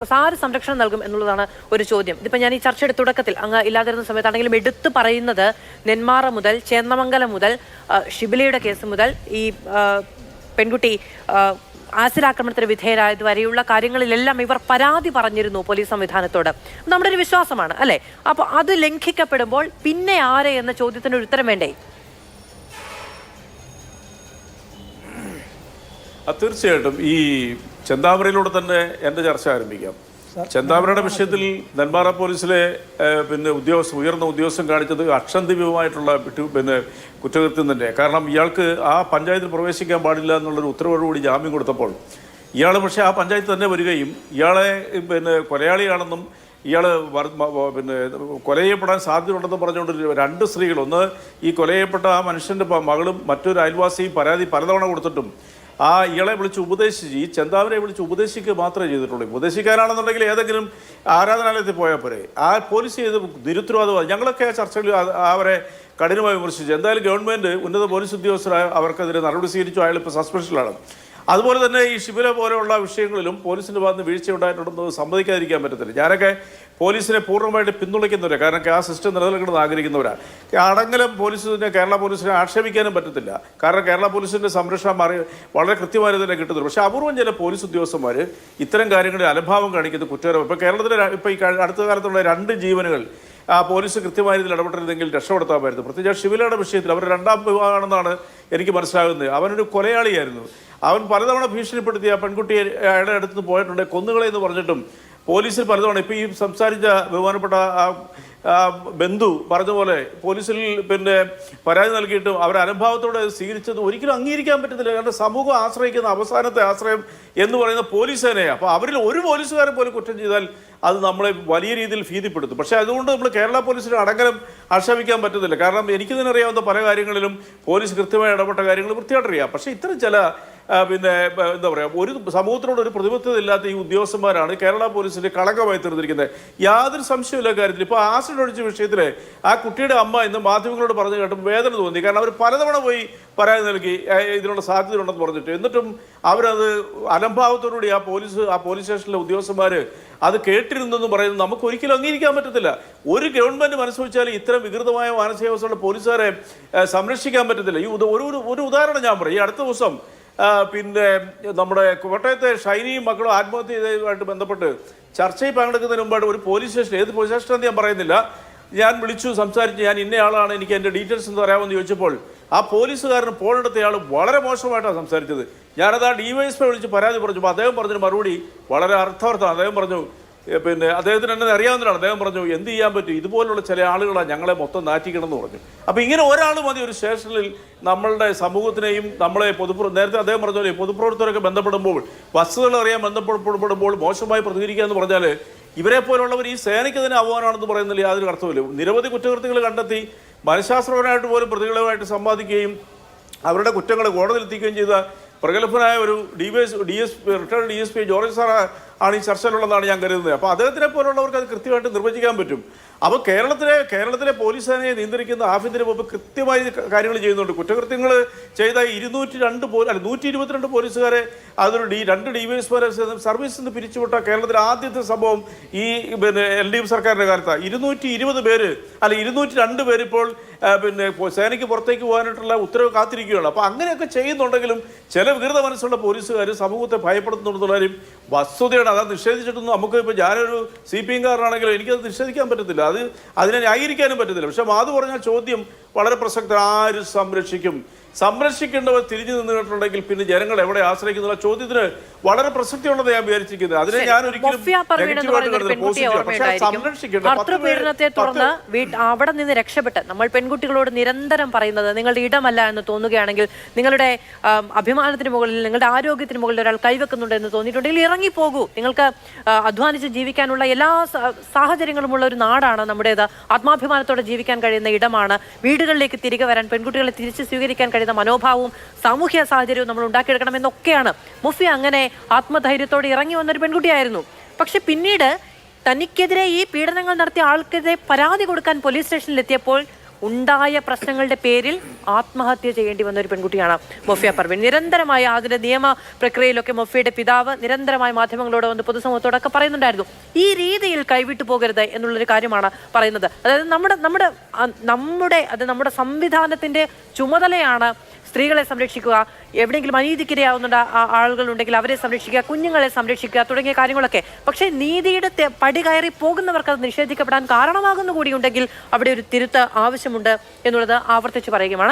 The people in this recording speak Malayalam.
ആര് സംരക്ഷണം നൽകും എന്നുള്ളതാണ് ഒരു ചോദ്യം. ഇതിപ്പോൾ ഞാൻ ഈ ചർച്ചയുടെ തുടക്കത്തിൽ അങ്ങ് ഇല്ലാതിരുന്ന സമയത്താണെങ്കിലും എടുത്തു പറയുന്നത് നെന്മാറ മുതൽ ചേന്നമംഗലം മുതൽ ഷിബിലയുടെ കേസ് മുതൽ ഈ പെൺകുട്ടി ആസിഡാക്രമണത്തിന് വിധേയരായത് വരെയുള്ള കാര്യങ്ങളിലെല്ലാം ഇവർ പരാതി പറഞ്ഞിരുന്നു പോലീസ് സംവിധാനത്തോട്. നമ്മുടെ ഒരു വിശ്വാസമാണ് അല്ലെ. അപ്പോൾ അത് ലംഘിക്കപ്പെടുമ്പോൾ പിന്നെ ആരെ എന്ന ചോദ്യത്തിന് ഒരു ഉത്തരം വേണ്ടേ? തീർച്ചയായിട്ടും ഈ ചെന്താമരയിലൂടെ തന്നെ എൻ്റെ ചർച്ച ആരംഭിക്കാം. ചെന്താമരയുടെ വിഷയത്തിൽ നെന്മാറ പോലീസിലെ ഉയർന്ന ഉദ്യോഗസ്ഥൻ കാണിച്ചത് അക്ഷന്തിമമായിട്ടുള്ള കുറ്റകൃത്യം തന്നെ. കാരണം ഇയാൾക്ക് ആ പഞ്ചായത്തിൽ പ്രവേശിക്കാൻ പാടില്ല എന്നുള്ളൊരു ഉത്തരവോടുകൂടി ജാമ്യം കൊടുത്തപ്പോൾ ഇയാൾ പക്ഷേ ആ പഞ്ചായത്ത് തന്നെ വരികയും ഇയാളെ കൊലയാളിയാണെന്നും ഇയാൾ കൊല ചെയ്യപ്പെടാൻ സാധ്യതയുണ്ടെന്ന് പറഞ്ഞുകൊണ്ട് രണ്ട് സ്ത്രീകൾ, ഒന്ന് ഈ കൊല ചെയ്യപ്പെട്ട ആ മനുഷ്യൻ്റെ മകളും മറ്റൊരു അയൽവാസിയും പരാതി പലതവണ കൊടുത്തിട്ടും ആ ഇയാളെ വിളിച്ച് ഉപദേശിച്ച് ഈ ചെന്താമരയെ വിളിച്ച് ഉപദേശിക്കുക മാത്രമേ ചെയ്തിട്ടുള്ളൂ. ഉപദേശിക്കാനാണെന്നുണ്ടെങ്കിൽ ഏതെങ്കിലും ആരാധനാലയത്തിൽ പോയാൽ പോരെ. ആ പോലീസ് ചെയ്ത് നിരുത്തരവാദം ഞങ്ങളൊക്കെ ചർച്ചകളിൽ അവരെ കഠിനമായി വിമർശിച്ചു. എന്തായാലും ഗവൺമെൻറ് ഉന്നത പോലീസ് ഉദ്യോഗസ്ഥരായ അവർക്കെതിരെ നടപടി സ്വീകരിച്ചു. അയാളിപ്പോൾ സസ്പെൻഷനിലാണ്. അതുപോലെ തന്നെ ഈ ഷിബില പോലെയുള്ള വിഷയങ്ങളിലും പോലീസിൻ്റെ ഭാഗത്ത് വീഴ്ച ഉണ്ടായിട്ടുണ്ടെന്ന് സമ്മതിക്കാതിരിക്കാൻ പറ്റത്തില്ല. ഞാനൊക്കെ പോലീസിനെ പൂർണ്ണമായിട്ട് പിന്തുണയ്ക്കുന്നവരാണ്. കാരണം ആ സിസ്റ്റം നിലനിൽക്കണമെന്ന് ആഗ്രഹിക്കുന്നവരാണ്. അടങ്കലം പോലീസിനെ കേരള പോലീസിനെ ആക്ഷേപിക്കാനും പറ്റത്തില്ല. കാരണം കേരള പോലീസിൻ്റെ സംരക്ഷണം വളരെ കൃത്യമായി തന്നെ കിട്ടുന്നുണ്ട്. പക്ഷേ അപൂർവം ചില പോലീസ് ഉദ്യോഗസ്ഥന്മാർ ഇത്തരം കാര്യങ്ങളിൽ അലംഭാവം കാണിക്കുന്ന കുറ്റകരം. ഇപ്പോൾ കേരളത്തിലെ ഇപ്പോൾ ഈ അടുത്ത കാലത്തുള്ള 2 ജീവനുകൾ ആ പോലീസ് കൃത്യമായ രീതിയിൽ ഇടപെട്ടിരുന്നെങ്കിൽ രക്ഷപ്പെടുത്താമായിരുന്നു. പ്രത്യേകിച്ച് ഷിബിലയുടെ വിഷയത്തിൽ അവർ 2ാം വിവാഹമാണെന്നാണ് എനിക്ക് മനസ്സിലാകുന്നത്. അവനൊരു കൊലയാളിയായിരുന്നു. അവൻ പലതവണ ഭീഷണിപ്പെടുത്തി ആ പെൺകുട്ടിയെ അയാളുടെ അടുത്ത് പോയിട്ടുണ്ട്, കൊന്നുകളെന്ന് പറഞ്ഞിട്ടും പോലീസിൽ പലതവണ ഇപ്പോൾ ഈ സംസാരിച്ച ബഹുമാനപ്പെട്ട ബന്ധു പറഞ്ഞ പോലെ പോലീസിൽ പരാതി നൽകിയിട്ടും അവർ അനുഭാവത്തോടെ സ്വീകരിച്ചത് ഒരിക്കലും അംഗീകരിക്കാൻ പറ്റത്തില്ല. കാരണം സമൂഹം ആശ്രയിക്കുന്ന അവസാനത്തെ ആശ്രയം എന്ന് പറയുന്ന പോലീസ് തന്നെയാണ്. അപ്പോൾ അവരിൽ ഒരു പോലീസുകാരൻ പോലും കുറ്റം ചെയ്താൽ അത് നമ്മളെ വലിയ രീതിയിൽ ഭീതിപ്പെടുത്തും. പക്ഷേ അതുകൊണ്ട് നമ്മൾ കേരള പോലീസിന് അടങ്കലം ആക്ഷേപിക്കാൻ പറ്റത്തില്ല. കാരണം എനിക്ക് തന്നെ അറിയാവുന്ന പല കാര്യങ്ങളിലും പോലീസ് കൃത്യമായി ഇടപെട്ട കാര്യങ്ങൾ വൃത്തിയായിട്ടറിയാം. പക്ഷേ ഇത്തരം ചില എന്താ പറയുക, ഒരു സമൂഹത്തിനോട് ഒരു പ്രതിബദ്ധത ഇല്ലാത്ത ഈ ഉദ്യോഗസ്ഥന്മാരാണ് കേരള പോലീസിൻ്റെ കളങ്കമായി തീർന്നിരിക്കുന്നത്. യാതൊരു സംശയമില്ല കാര്യത്തിൽ. ഇപ്പോൾ ആസിഡ് ഒഴിച്ച വിഷയത്തിൽ ആ കുട്ടിയുടെ അമ്മ ഇന്ന് മാധ്യമങ്ങളോട് പറഞ്ഞു കേട്ടും വേദന തോന്നി. കാരണം അവർ പലതവണ പോയി പരാതി നൽകി ഇതിനുള്ള സാധ്യതയുണ്ടെന്ന് പറഞ്ഞിട്ട്, എന്നിട്ടും അവരത് അലംഭാവത്തോടുകൂടി ആ പോലീസ് സ്റ്റേഷനിലെ ഉദ്യോഗസ്ഥന്മാർ അത് കേട്ടിരുന്നെന്ന് പറയുന്നത് നമുക്ക് ഒരിക്കലും അംഗീകരിക്കാൻ പറ്റത്തില്ല. ഒരു ഗവൺമെൻറ് മനസ്സ് വെച്ചാൽ ഇത്തരം വികൃതമായ മാനസികാവസ്ഥയുള്ള പോലീസുകാരെ സംരക്ഷിക്കാൻ പറ്റത്തില്ല. ഈ ഒരു ഉദാഹരണം ഞാൻ പറയും. ഈ അടുത്ത ദിവസം നമ്മുടെ കോട്ടയത്തെ ഷൈനിയും മക്കളും ആത്മഹത്യ ചെയ്തതുമായിട്ട് ബന്ധപ്പെട്ട് ചർച്ചയിൽ പങ്കെടുക്കുന്നതിന് മുമ്പായിട്ട് ഒരു പോലീസ് സ്റ്റേഷൻ, ഏത് പോലീസ് സ്റ്റേഷനാണെന്ന് ഞാൻ പറയുന്നില്ല, ഞാൻ വിളിച്ചു സംസാരിച്ച് ഞാൻ ഇന്നയാളാണ്, എനിക്ക് എൻ്റെ ഡീറ്റെയിൽസ് എന്ന് പറയാമെന്ന് ചോദിച്ചപ്പോൾ ആ പോലീസുകാരന് ഫോണെടുത്തയാൾ വളരെ മോശമായിട്ടാണ് സംസാരിച്ചത്. ഞാനത് ആ DYSP വിളിച്ച് പരാതി പറഞ്ഞപ്പോൾ അദ്ദേഹം പറഞ്ഞൊരു മറുപടി വളരെ അർത്ഥവർത്താണ്. അദ്ദേഹം പറഞ്ഞു, അദ്ദേഹത്തിന് എന്നെ അറിയാവുന്നതാണ്. അദ്ദേഹം പറഞ്ഞു, എന്ത് ചെയ്യാൻ പറ്റും, ഇതുപോലുള്ള ചില ആളുകളാണ് ഞങ്ങളെ മൊത്തം നാറ്റിക്കണമെന്ന് പറഞ്ഞു. അപ്പോൾ ഇങ്ങനെ ഒരാൾ മതി ഒരു സ്റ്റേഷനിൽ നമ്മളുടെ സമൂഹത്തിനെയും നമ്മളെ നേരത്തെ അദ്ദേഹം പറഞ്ഞ പോലെ പൊതുപ്രവർത്തകരൊക്കെ ബന്ധപ്പെടുമ്പോൾ, വസ്തുതകൾ അറിയാൻ ബന്ധപ്പെടുമ്പോൾ മോശമായി പ്രതികരിക്കുക എന്ന് പറഞ്ഞാൽ ഇവരെ പോലുള്ളവർ ഈ സേനയ്ക്ക് തന്നെ ആഹ്വാനമാണെന്ന് പറയുന്നതിൽ യാതൊരു അർത്ഥമില്ല. നിരവധി കുറ്റകൃത്യങ്ങൾ കണ്ടെത്തി മനഃശാസ്ത്രപരമായിട്ട് പോലും പ്രതികളുമായിട്ട് സംവാദിക്കുകയും അവരുടെ കുറ്റങ്ങൾ കോടതിയിലെത്തിക്കുകയും ചെയ്ത പ്രഗത്ഭനായ ഒരു റിട്ടയർഡ് DSP ജോർജ് സാർ ആണ് ഈ ചർച്ചയിലുള്ളതാണ് ഞാൻ കരുതുന്നത്. അപ്പോൾ അദ്ദേഹത്തിനെ പോലുള്ളവർക്ക് അത് കൃത്യമായിട്ട് നിർവചിക്കാൻ പറ്റും. അപ്പോൾ കേരളത്തിലെ പോലീസ് സേനയെ നിയന്ത്രിക്കുന്ന ആഭ്യന്തര വകുപ്പ് കൃത്യമായി കാര്യങ്ങൾ ചെയ്യുന്നുണ്ട്. കുറ്റകൃത്യങ്ങൾ ചെയ്ത 122 പോലീസുകാരെ അതൊരു 2 DYSP സർവീസിൽ നിന്ന് പിരിച്ചുവിട്ട കേരളത്തിലെ ആദ്യത്തെ സംഭവം ഈ LDF സർക്കാരിൻ്റെ കാലത്താണ്. 220 പേര് 202 പേര് ഇപ്പോൾ സേനയ്ക്ക് പുറത്തേക്ക് പോകാനായിട്ടുള്ള ഉത്തരവ് കാത്തിരിക്കുകയാണ്. അപ്പോൾ അങ്ങനെയൊക്കെ ചെയ്യുന്നുണ്ടെങ്കിലും ചില വികൃത മനസ്സുള്ള പോലീസുകാർ സമൂഹത്തെ ഭയപ്പെടുത്തുന്നുള്ളവരും വസ്തുതയാണ്. അത് നിഷേധിച്ചിട്ടൊന്നും നമുക്ക് ഇപ്പോൾ ഞാനൊരു CPM കാരനാണെങ്കിലും എനിക്കത് നിഷേധിക്കാൻ പറ്റത്തില്ല, അതിനെ ന്യായീകരിക്കാനും പറ്റത്തില്ല. പക്ഷെ മാധു പറഞ്ഞ ചോദ്യം വളരെ പ്രസക്തം. ആര് സംരക്ഷിക്കേണ്ടവർ തിരിഞ്ഞു നിന്നിട്ടുണ്ടെങ്കിൽ പിന്നെ ജനങ്ങൾ എവിടെ ആശ്രയിക്കുന്ന ചോദ്യത്തിന് വളരെ പ്രസക്തിയുള്ളത് ഞാൻ വിചാരിച്ചിരിക്കുന്നത്. അതിനെ ഞാൻ ഒരിക്കലും ഭർത്തൃപീഡനത്തെ തുടർന്ന് അവിടെ നിന്ന് രക്ഷപ്പെട്ട് നമ്മൾ പെൺകുട്ടികളോട് നിരന്തരം പറയുന്നത് നിങ്ങളുടെ ഇടമല്ല എന്ന് തോന്നുകയാണെങ്കിൽ, നിങ്ങളുടെ അഭിമാനത്തിന് മുകളിൽ നിങ്ങളുടെ ആരോഗ്യത്തിന് മുകളിൽ ഒരാൾ കൈവെക്കുന്നുണ്ട് എന്ന് തോന്നിയിട്ടുണ്ടെങ്കിൽ ഇറങ്ങിപ്പോകൂ. നിങ്ങൾക്ക് അധ്വാനിച്ച് ജീവിക്കാനുള്ള എല്ലാ സാഹചര്യങ്ങളുമുള്ള ഒരു നാടാണ് നമ്മുടേത്. ആത്മാഭിമാനത്തോടെ ജീവിക്കാൻ കഴിയുന്ന ഇടമാണ്. വീടുകളിലേക്ക് തിരികെ വരാൻ, പെൺകുട്ടികളെ തിരിച്ച് സ്വീകരിക്കാൻ കഴിയുന്ന മനോഭാവവും സാമൂഹ്യ സാഹചര്യവും നമ്മൾ ഉണ്ടാക്കിയെടുക്കണം എന്നൊക്കെയാണ്. മുഫി അങ്ങനെ ആത്മധൈര്യത്തോടെ ഇറങ്ങി വന്നൊരു പെൺകുട്ടിയായിരുന്നു. പക്ഷെ പിന്നീട് തനിക്കെതിരെ ഈ പീഡനങ്ങൾ നടത്തിയ ആൾക്കെതിരെ പരാതി കൊടുക്കാൻ പോലീസ് സ്റ്റേഷനിലെത്തിയപ്പോൾ ഉണ്ടായ പ്രശ്നങ്ങളുടെ പേരിൽ ആത്മഹത്യ ചെയ്യേണ്ടി വന്ന ഒരു പെൺകുട്ടിയാണ് മൊഫിയ പർവീൺ. നിരന്തരമായി അതിന്റെ നിയമ പ്രക്രിയയിലൊക്കെ മൊഫിയയുടെ പിതാവ് നിരന്തരമായി മാധ്യമങ്ങളോട് വന്ന് പൊതുസമൂഹത്തോടൊക്കെ പറയുന്നുണ്ടായിരുന്നു, ഈ രീതിയിൽ കൈവിട്ടു പോകരുത് എന്നുള്ളൊരു കാര്യമാണ് പറയുന്നത്. അതായത് നമ്മുടെ സംവിധാനത്തിന്റെ ചുമതലയാണ് സ്ത്രീകളെ സംരക്ഷിക്കുക, എവിടെയെങ്കിലും അനീതിക്കിരയാവുന്ന ആളുകളുണ്ടെങ്കിൽ അവരെ സംരക്ഷിക്കുക, കുഞ്ഞുങ്ങളെ സംരക്ഷിക്കുക തുടങ്ങിയ കാര്യങ്ങളൊക്കെ. പക്ഷേ നീതിയുടെ പടി കയറി പോകുന്നവർക്ക് അത് നിഷേധിക്കപ്പെടാൻ കാരണമാകുന്ന കൂടിയുണ്ടെങ്കിൽ അവിടെ ഒരു തിരുത്ത് ആവശ്യമുണ്ട് എന്നുള്ളത് ആവർത്തിച്ച് പറയുകയാണ്.